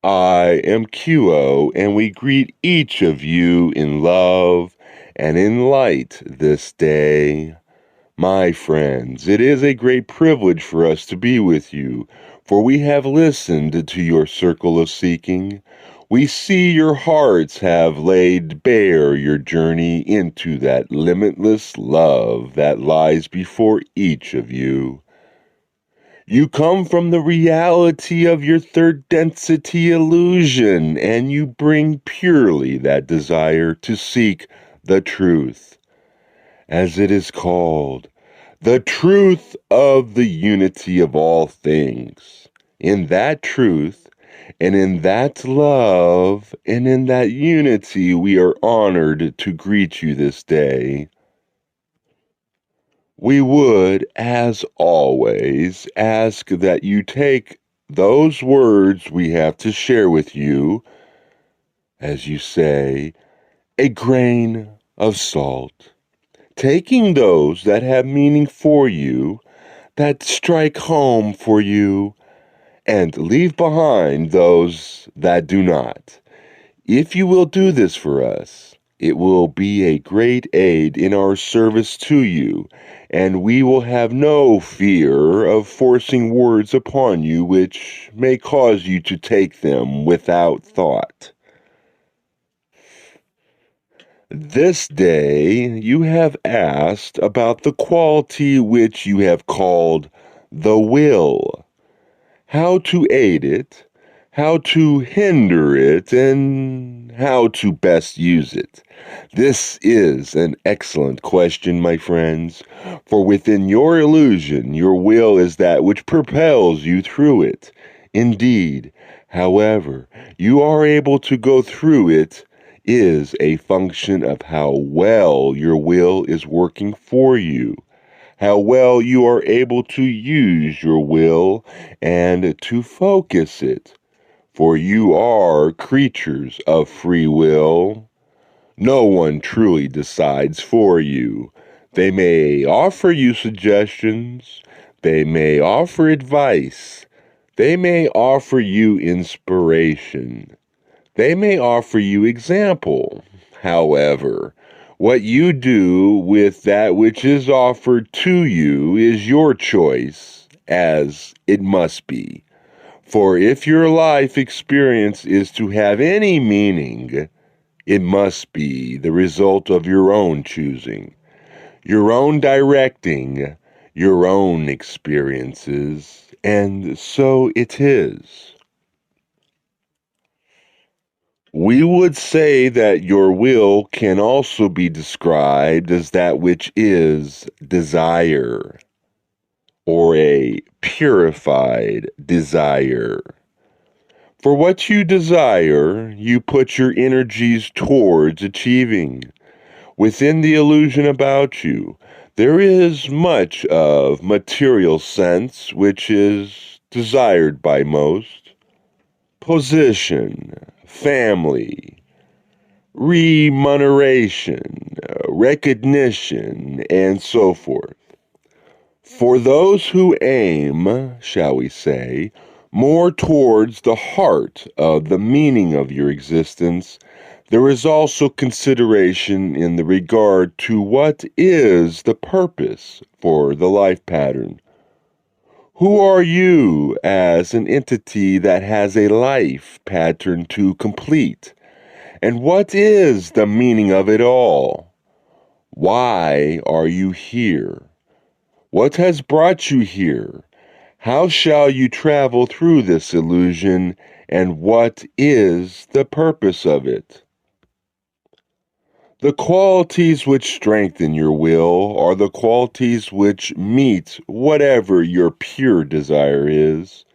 I am QO, and we greet each of you in love and in light this day. My friends, it is a great privilege for us to be with you, for we have listened to your circle of seeking. We see your hearts have laid bare your journey into that limitless love that lies before each of you. You come from the reality of your third density illusion, and you bring purely that desire to seek the truth, as it is called, the truth of the unity of all things. In that truth, and in that love, and in that unity, we are honored to greet you this day. We would, as always, ask that you take those words we have to share with you, as you say, a grain of salt, taking those that have meaning for you, that strike home for you, and leave behind those that do not. If you will do this for us, it will be a great aid in our service to you, and we will have no fear of forcing words upon you which may cause you to take them without thought. This day you have asked about the quality which you have called the will, how to aid it, how to hinder it, and how to best use it. This is an excellent question, my friends, for within your illusion, your will is that which propels you through it. Indeed, however, you are able to go through it is a function of how well your will is working for you, how well you are able to use your will and to focus it. For you are creatures of free will. No one truly decides for you. They may offer you suggestions, they may offer advice, they may offer you inspiration, they may offer you example. However, what you do with that which is offered to you is your choice, as it must be. For if your life experience is to have any meaning, it must be the result of your own choosing, your own directing, your own experiences, and so it is. We would say that your will can also be described as that which is desire, or a purified desire. For what you desire, you put your energies towards achieving. Within the illusion about you, there is much of material sense which is desired by most. Position, family, remuneration, recognition, and so forth. For those who aim, shall we say, more towards the heart of the meaning of your existence, there is also consideration in the regard to what is the purpose for the life pattern. Who are you as an entity that has a life pattern to complete? And what is the meaning of it all? Why are you here? What has brought you here? How shall you travel through this illusion, and what is the purpose of it? The qualities which strengthen your will are the qualities which meet whatever your pure desire is.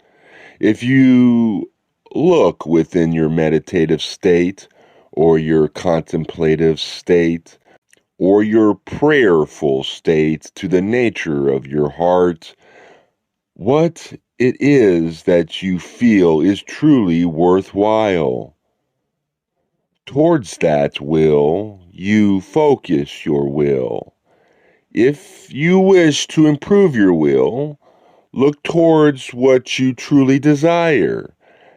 If you look within your meditative state, or your contemplative state, or your prayerful state to the nature of your heart, what it is that you feel is truly worthwhile. Towards that will, you focus your will. If you wish to improve your will, look towards what you truly desire.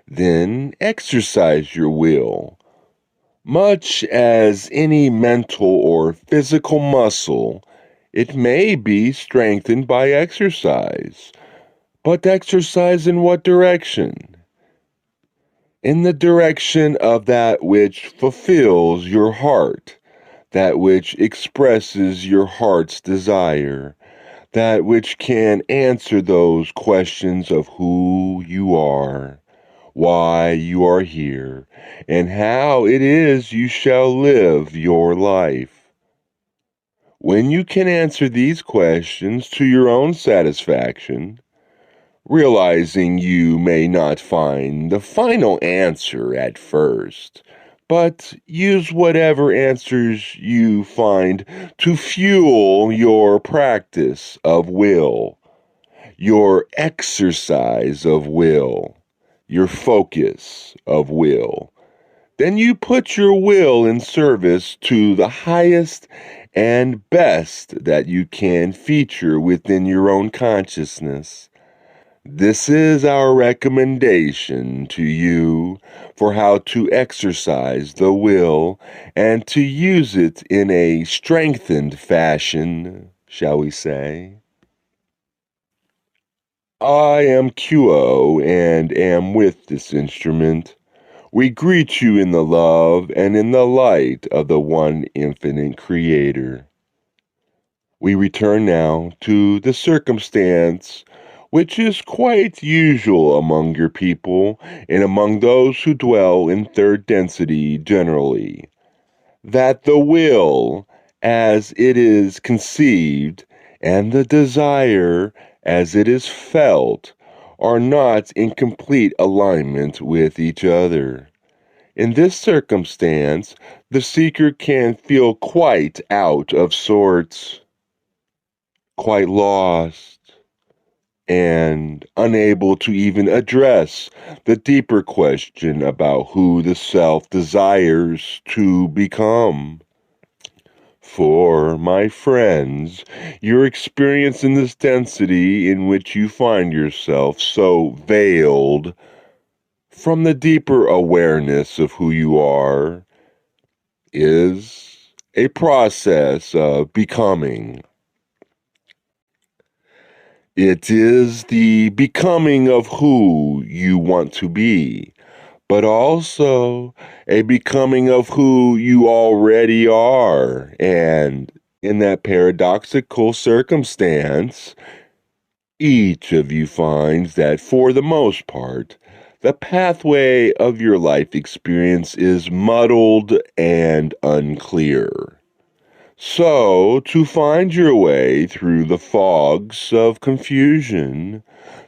then exercise your will. Much as any mental or physical muscle, it may be strengthened by exercise. But exercise in what direction? In the direction of that which fulfills your heart, that which expresses your heart's desire, that which can answer those questions of who you are, why you are here, and how it is you shall live your life. When you can answer these questions to your own satisfaction, realizing you may not find the final answer at first, but use whatever answers you find to fuel your practice of will, your exercise of will, your focus of will. Then you put your will in service to the highest and best that you can feature within your own consciousness. This is our recommendation to you for how to exercise the will and to use it in a strengthened fashion, shall we say. I am QO and am with this instrument. We greet you in the love and in the light of the one infinite Creator. We return now to the circumstance which is quite usual among your people and among those who dwell in third density generally, that the will as it is conceived and the desire as it is felt are not in complete alignment with each other. In this circumstance, the seeker can feel quite out of sorts, quite lost, and unable to even address the deeper question about who the self desires to become. For, my friends, your experience in this density in which you find yourself so veiled from the deeper awareness of who you are is a process of becoming. It is the becoming of who you want to be, but also a becoming of who you already are. And in that paradoxical circumstance, each of you finds that for the most part, the pathway of your life experience is muddled and unclear. So, to find your way through the fogs of confusion,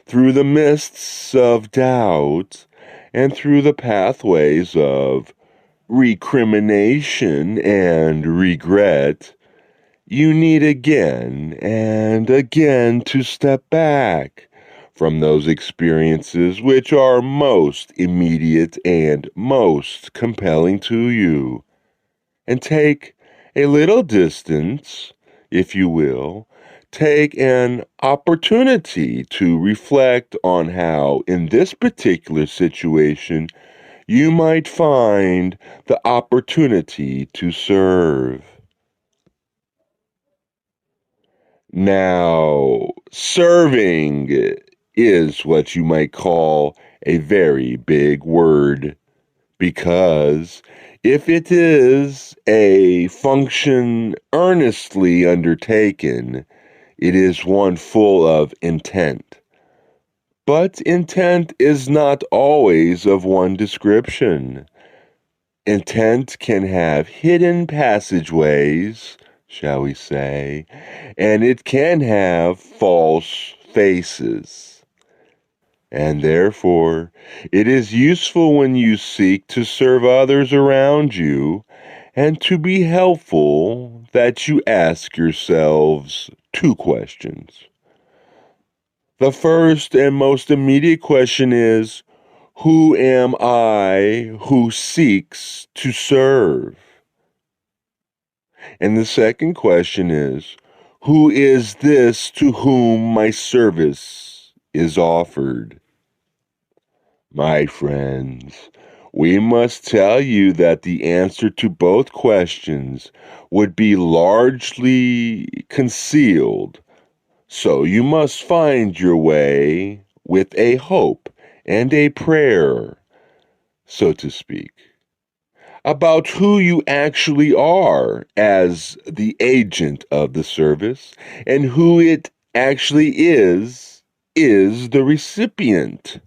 through the mists of doubt, and through the pathways of recrimination and regret, you need again and again to step back from those experiences which are most immediate and most compelling to you, and take a little distance, if you will, take an opportunity to reflect on how, in this particular situation, you might find the opportunity to serve. Now, serving is what you might call a very big word, because if it is a function earnestly undertaken, it is one full of intent. But intent is not always of one description. Intent can have hidden passageways, shall we say, and it can have false faces. And therefore, it is useful when you seek to serve others around you and to be helpful that you ask yourselves two questions. The first and most immediate question is, who am I who seeks to serve? And the second question is, who is this to whom my service is offered? My friends, we must tell you that the answer to both questions would be largely concealed, so you must find your way with a hope and a prayer, so to speak, about who you actually are as the agent of the service and who it actually is the recipient.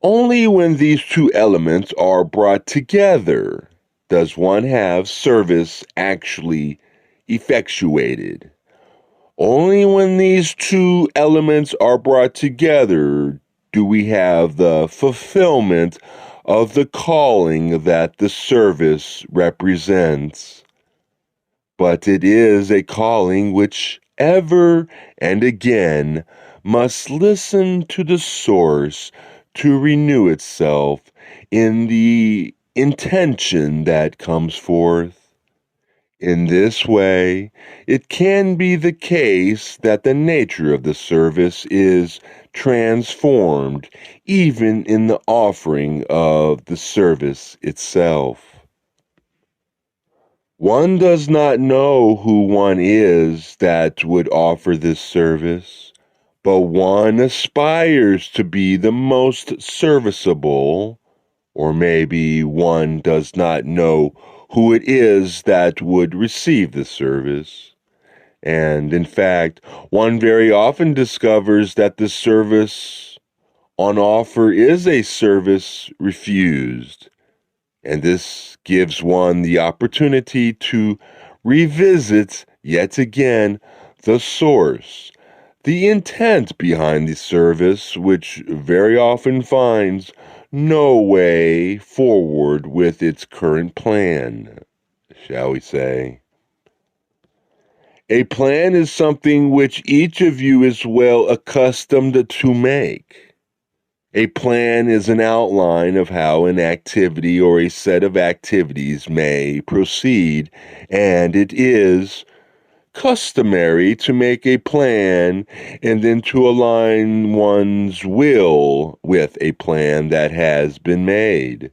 Only when these two elements are brought together does one have service actually effectuated. Only when these two elements are brought together do we have the fulfillment of the calling that the service represents. But it is a calling which ever and again must listen to the source to renew itself in the intention that comes forth. In this way, it can be the case that the nature of the service is transformed even in the offering of the service itself. One does not know who one is that would offer this service, but one aspires to be the most serviceable, or maybe one does not know who it is that would receive the service. And in fact, one very often discovers that the service on offer is a service refused. And this gives one the opportunity to revisit yet again the source, the intent behind the service, which very often finds no way forward with its current plan, shall we say. A plan is something which each of you is well accustomed to make. A plan is an outline of how an activity or a set of activities may proceed, and it is customary to make a plan and then to align one's will with a plan that has been made.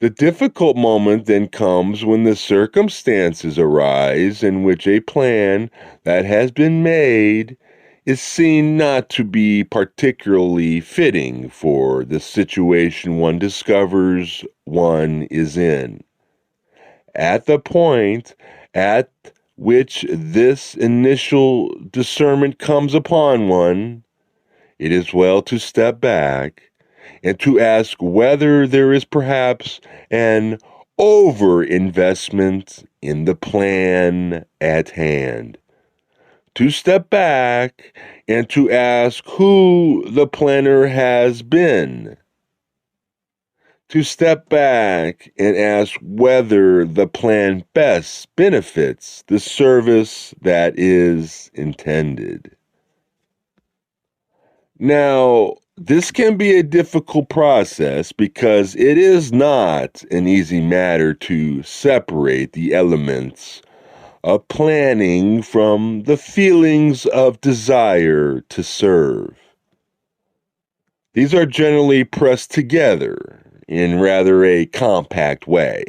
The difficult moment then comes when the circumstances arise in which a plan that has been made is seen not to be particularly fitting for the situation one discovers one is in. At the point at which this initial discernment comes upon one, it is well to step back and to ask whether there is perhaps an overinvestment in the plan at hand. To step back and to ask who the planner has been. To step back and ask whether the plan best benefits the service that is intended. Now, this can be a difficult process because it is not an easy matter to separate the elements of planning from the feelings of desire to serve. These are generally pressed together in rather a compact way,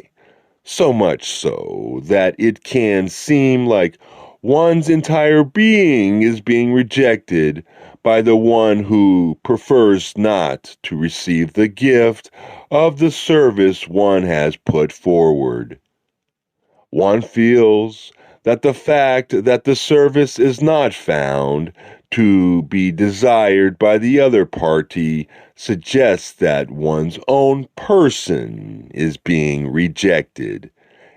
so much so that it can seem like one's entire being is being rejected by the one who prefers not to receive the gift of the service one has put forward. One feels that the fact that the service is not found to be desired by the other party suggests that one's own person is being rejected.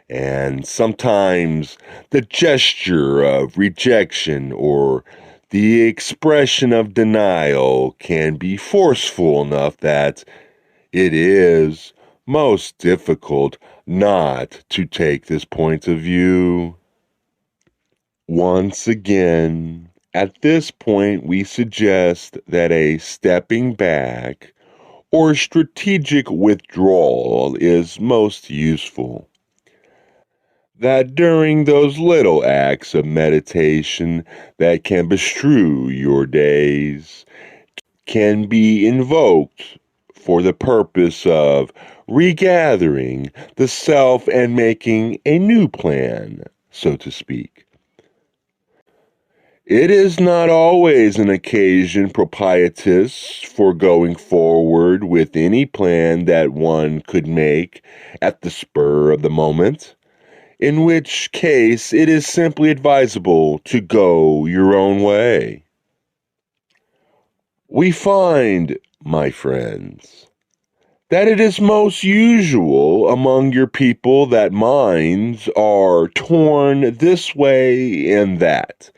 And sometimes the gesture of rejection or the expression of denial can be forceful enough that it is most difficult not to take this point of view. Once again, at this point, we suggest that a stepping back or strategic withdrawal is most useful. That during those little acts of meditation that can bestrew your days can be invoked for the purpose of regathering the self and making a new plan, so to speak. It is not always an occasion propitious for going forward with any plan that one could make at the spur of the moment, in which case it is simply advisable to go your own way. We find, my friends, that it is most usual among your people that minds are torn this way and that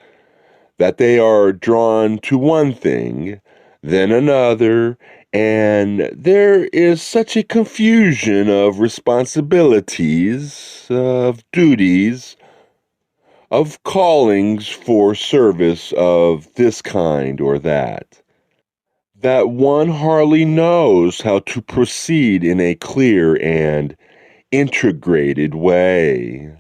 they are drawn to one thing, then another, and there is such a confusion of responsibilities, of duties, of callings for service of this kind or that one hardly knows how to proceed in a clear and integrated way.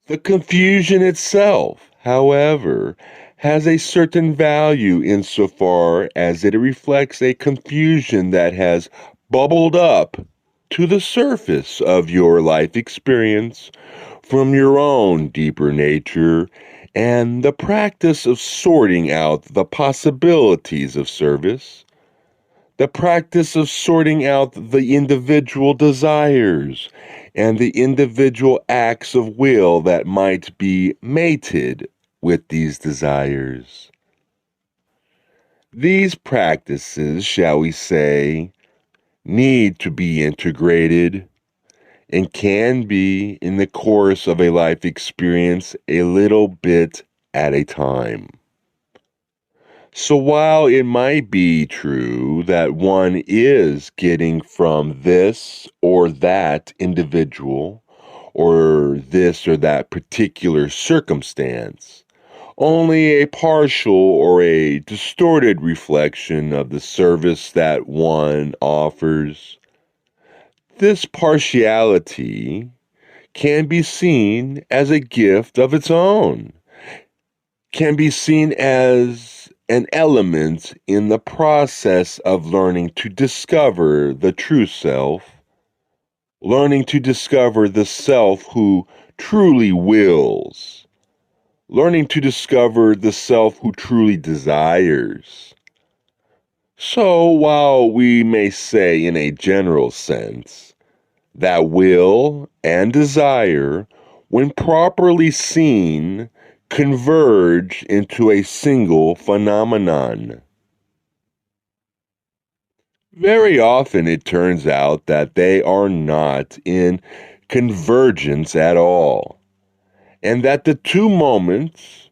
The confusion itself, however, has a certain value insofar as it reflects a confusion that has bubbled up to the surface of your life experience from your own deeper nature and the practice of sorting out the possibilities of service, the practice of sorting out the individual desires and the individual acts of will that might be mated with these desires. These practices, shall we say, need to be integrated and can be, in the course of a life experience, a little bit at a time. So while it might be true that one is getting from this or that individual or this or that particular circumstance only a partial or a distorted reflection of the service that one offers, this partiality can be seen as a gift of its own, can be seen as an element in the process of learning to discover the true self, learning to discover the self who truly wills, learning to discover the self who truly desires. So, while we may say in a general sense that will and desire, when properly seen, converge into a single phenomenon, very often it turns out that they are not in convergence at all, and that the two moments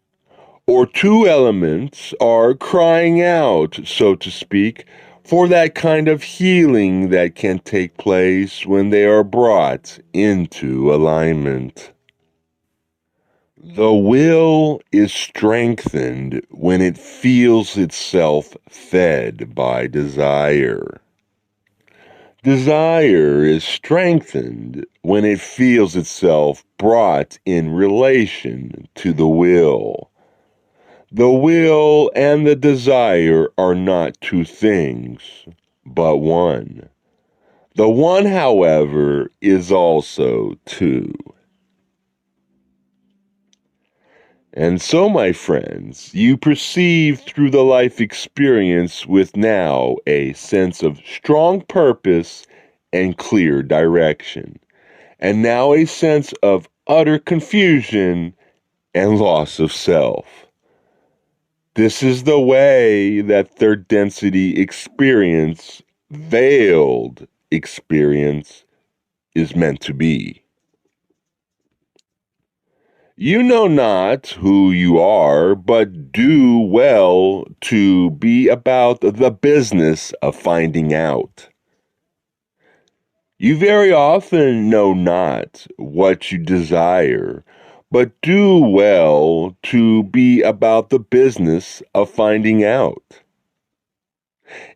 or two elements are crying out, so to speak, for that kind of healing that can take place when they are brought into alignment. The will is strengthened when it feels itself fed by desire. Desire is strengthened when it feels itself brought in relation to the will. The will and the desire are not two things, but one. The one, however, is also two. And so, my friends, you perceive through the life experience with now a sense of strong purpose and clear direction, and now a sense of utter confusion and loss of self. This is the way that third density experience, veiled experience, is meant to be. You know not who you are, but do well to be about the business of finding out. You very often know not what you desire, but do well to be about the business of finding out.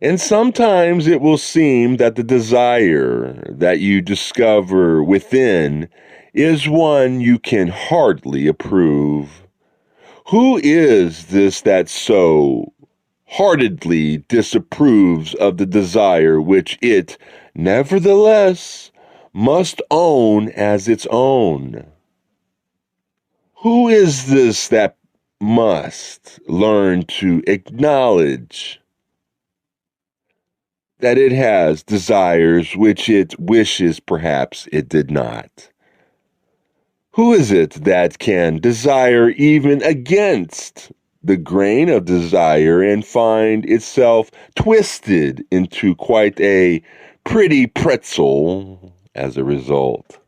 And sometimes it will seem that the desire that you discover within is one you can hardly approve. Who is this that so heartedly disapproves of the desire which it, nevertheless, must own as its own. Who is this that must learn to acknowledge that it has desires which it wishes perhaps it did not? Who is it that can desire even against the grain of desire and find itself twisted into quite a pretty pretzel as a result?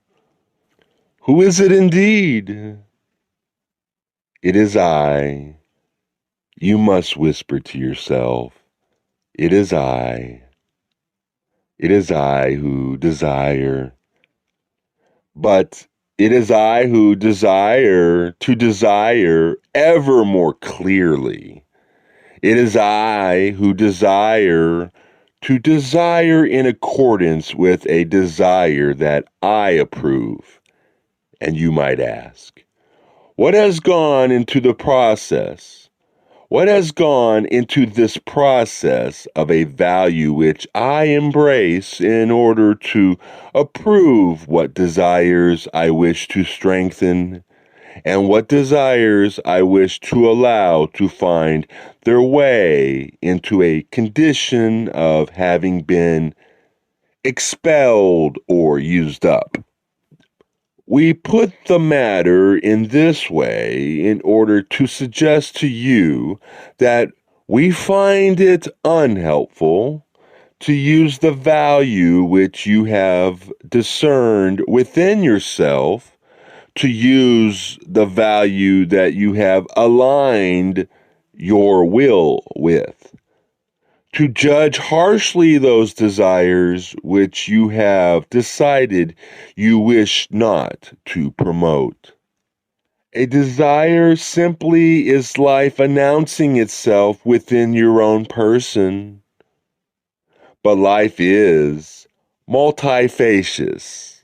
Who is it indeed? It is I. You must whisper to yourself, it is I. It is I who desire. But it is I who desire to desire ever more clearly. It is I who desire to desire in accordance with a desire that I approve. And you might ask, what has gone into the process? What has gone into this process of a value which I embrace in order to approve what desires I wish to strengthen and what desires I wish to allow to find their way into a condition of having been expelled or used up? We put the matter in this way in order to suggest to you that we find it unhelpful to use the value which you have discerned within yourself, to use the value that you have aligned your will with, to judge harshly those desires which you have decided you wish not to promote. A desire simply is life announcing itself within your own person, but life is multifacious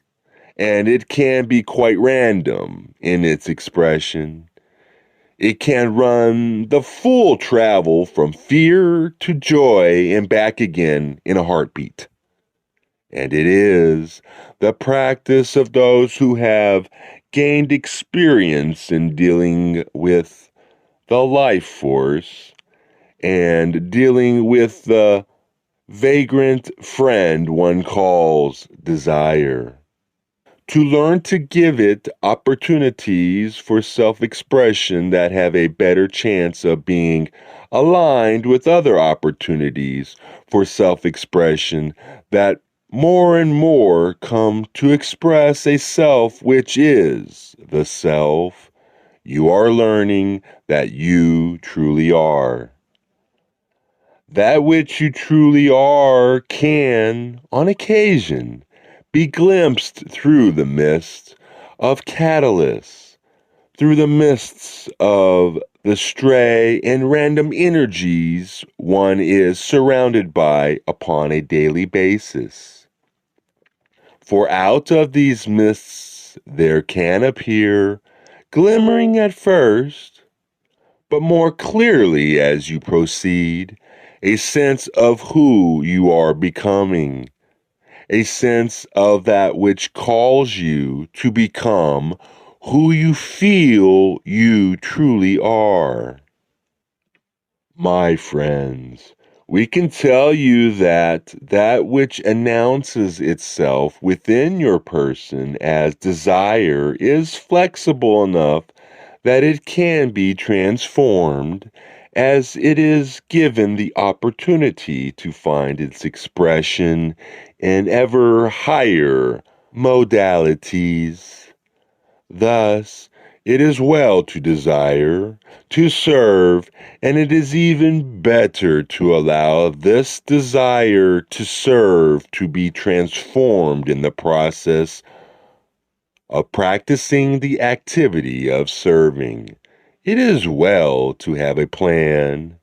and it can be quite random in its expression. It can run the full travel from fear to joy and back again in a heartbeat. And it is the practice of those who have gained experience in dealing with the life force and dealing with the vagrant friend one calls desire, to learn to give it opportunities for self-expression that have a better chance of being aligned with other opportunities for self-expression that more and more come to express a self which is the self you are learning that you truly are. That which you truly are can, on occasion, be glimpsed through the mist of catalysts, through the mists of the stray and random energies one is surrounded by upon a daily basis. For out of these mists there can appear, glimmering at first, but more clearly as you proceed, a sense of who you are becoming, a sense of that which calls you to become who you feel you truly are. My friends, we can tell you that that which announces itself within your person as desire is flexible enough that it can be transformed as it is given the opportunity to find its expression in ever higher modalities. Thus, it is well to desire, to serve, and it is even better to allow this desire to serve to be transformed in the process of practicing the activity of serving. It is well to have a plan,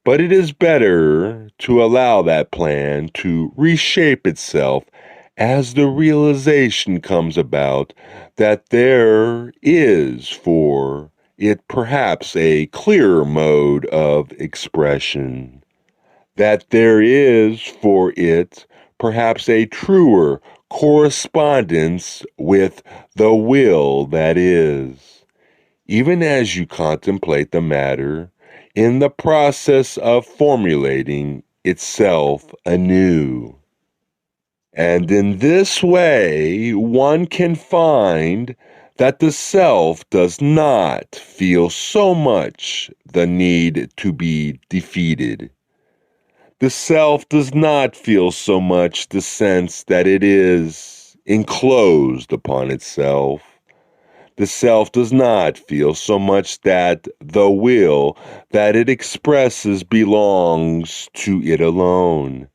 but it is better to allow that plan to reshape itself as the realization comes about that there is for it perhaps a clearer mode of expression, that there is for it perhaps a truer correspondence with the will that is, even as you contemplate the matter in the process of formulating itself anew. And in this way, one can find that the self does not feel so much the need to be defeated. The self does not feel so much the sense that it is enclosed upon itself. The self does not feel so much that the will that it expresses belongs to it alone.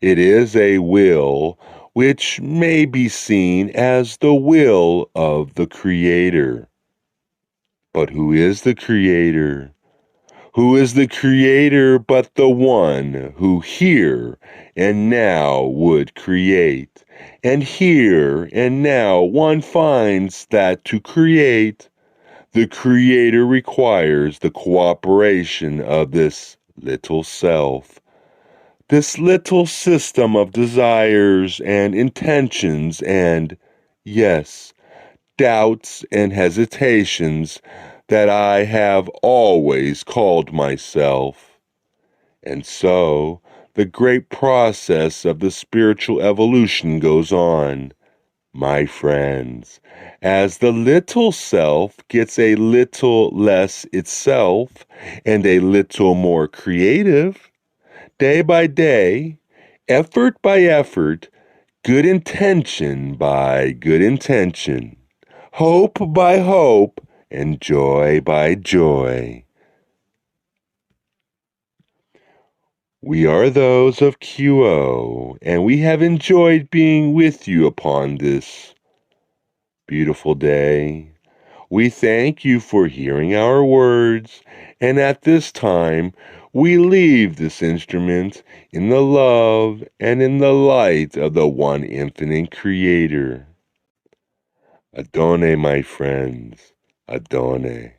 It is a will which may be seen as the will of the Creator. But who is the Creator? Who is the Creator but the one who here and now would create? And here and now one finds that to create, the Creator requires the cooperation of this little self, this little system of desires and intentions and, yes, doubts and hesitations that I have always called myself. And so, the great process of the spiritual evolution goes on, my friends, as the little self gets a little less itself and a little more creative, day by day, effort by effort, good intention by good intention, hope by hope, and joy by joy. We are those of QO, and we have enjoyed being with you upon this beautiful day. We thank you for hearing our words, and at this time, we leave this instrument in the love and in the light of the one infinite Creator. Adone, my friends, adone.